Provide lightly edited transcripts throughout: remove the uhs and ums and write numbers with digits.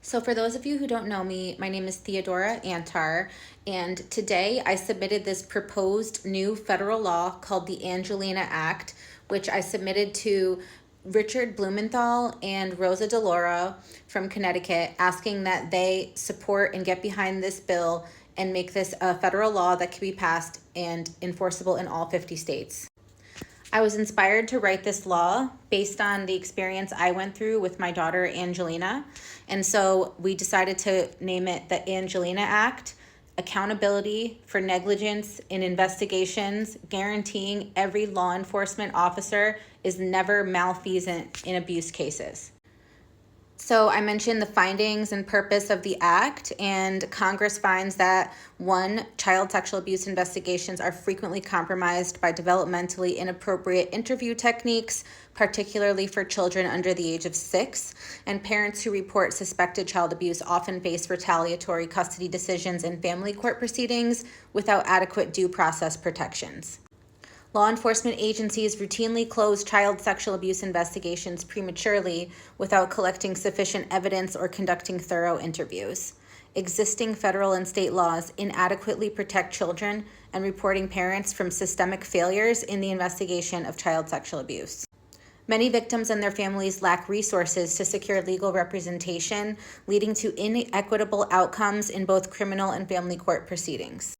So for those of you who don't know me, my name is Theodora Antar, and today I submitted this proposed new federal law called the ANGELINA Act, which I submitted to Richard Blumenthal and Rosa DeLauro from Connecticut, asking that they support and get behind this bill and make this a federal law that can be passed and enforceable in all 50 states. I was inspired to write this law based on the experience I went through with my daughter, Angelina. And so we decided to name it the Angelina Act, Accountability for Negligence in Investigations, guaranteeing every law enforcement officer is never malfeasant in abuse cases. So I mentioned the findings and purpose of the act, and Congress finds that 1, child sexual abuse investigations are frequently compromised by developmentally inappropriate interview techniques, particularly for children under the age of 6, and parents who report suspected child abuse often face retaliatory custody decisions in family court proceedings without adequate due process protections. Law enforcement agencies routinely close child sexual abuse investigations prematurely without collecting sufficient evidence or conducting thorough interviews. Existing federal and state laws inadequately protect children and reporting parents from systemic failures in the investigation of child sexual abuse. Many victims and their families lack resources to secure legal representation, leading to inequitable outcomes in both criminal and family court proceedings.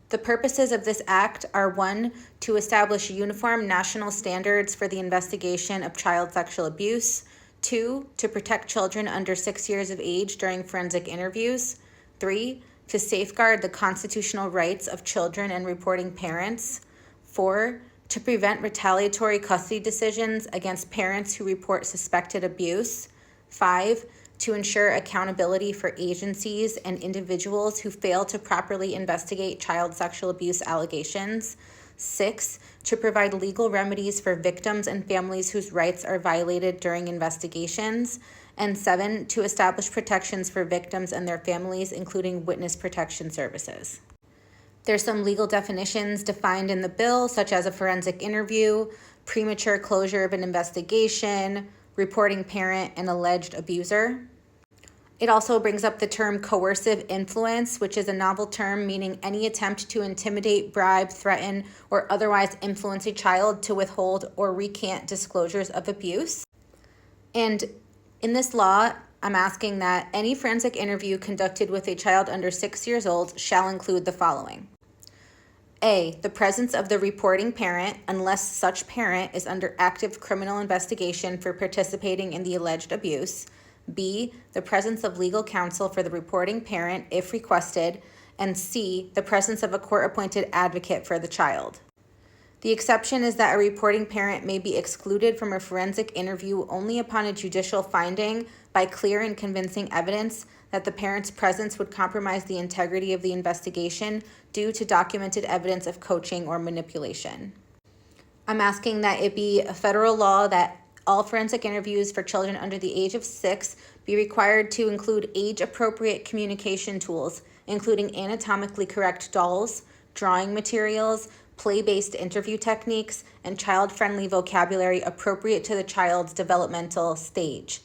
The purposes of this act are 1, to establish uniform national standards for the investigation of child sexual abuse, 2, to protect children under 6 years of age during forensic interviews, 3, to safeguard the constitutional rights of children and reporting parents, 4, to prevent retaliatory custody decisions against parents who report suspected abuse, 5, to ensure accountability for agencies and individuals who fail to properly investigate child sexual abuse allegations, 6, to provide legal remedies for victims and families whose rights are violated during investigations, and 7, to establish protections for victims and their families, including witness protection services. There's some legal definitions defined in the bill, such as a forensic interview, premature closure of an investigation, reporting parent, and alleged abuser. It also brings up the term coercive influence, which is a novel term meaning any attempt to intimidate, bribe, threaten, or otherwise influence a child to withhold or recant disclosures of abuse. And in this law, I'm asking that any forensic interview conducted with a child under 6 years old shall include the following. A, the presence of the reporting parent, unless such parent is under active criminal investigation for participating in the alleged abuse. B, the presence of legal counsel for the reporting parent if requested. And C, the presence of a court-appointed advocate for the child. The exception is that a reporting parent may be excluded from a forensic interview only upon a judicial finding by clear and convincing evidence that the parent's presence would compromise the integrity of the investigation due to documented evidence of coaching or manipulation. I'm asking that it be a federal law that all forensic interviews for children under the age of 6 be required to include age-appropriate communication tools, including anatomically correct dolls, drawing materials, play-based interview techniques, and child-friendly vocabulary appropriate to the child's developmental stage.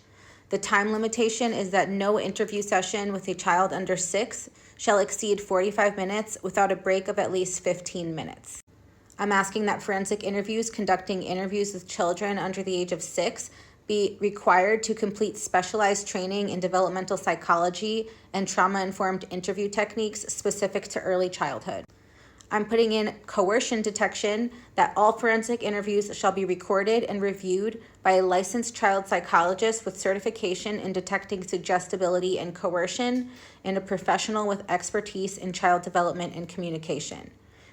The time limitation is that no interview session with a child under 6 shall exceed 45 minutes without a break of at least 15 minutes. I'm asking that forensic interviews conducting interviews with children under the age of 6 be required to complete specialized training in developmental psychology and trauma-informed interview techniques specific to early childhood. I'm putting in coercion detection, that all forensic interviews shall be recorded and reviewed by a licensed child psychologist with certification in detecting suggestibility and coercion, and a professional with expertise in child development and communication.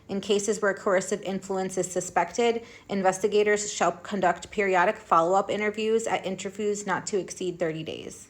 In cases where coercive influence is suspected, investigators shall conduct periodic follow-up interviews at interviews not to exceed 30 days.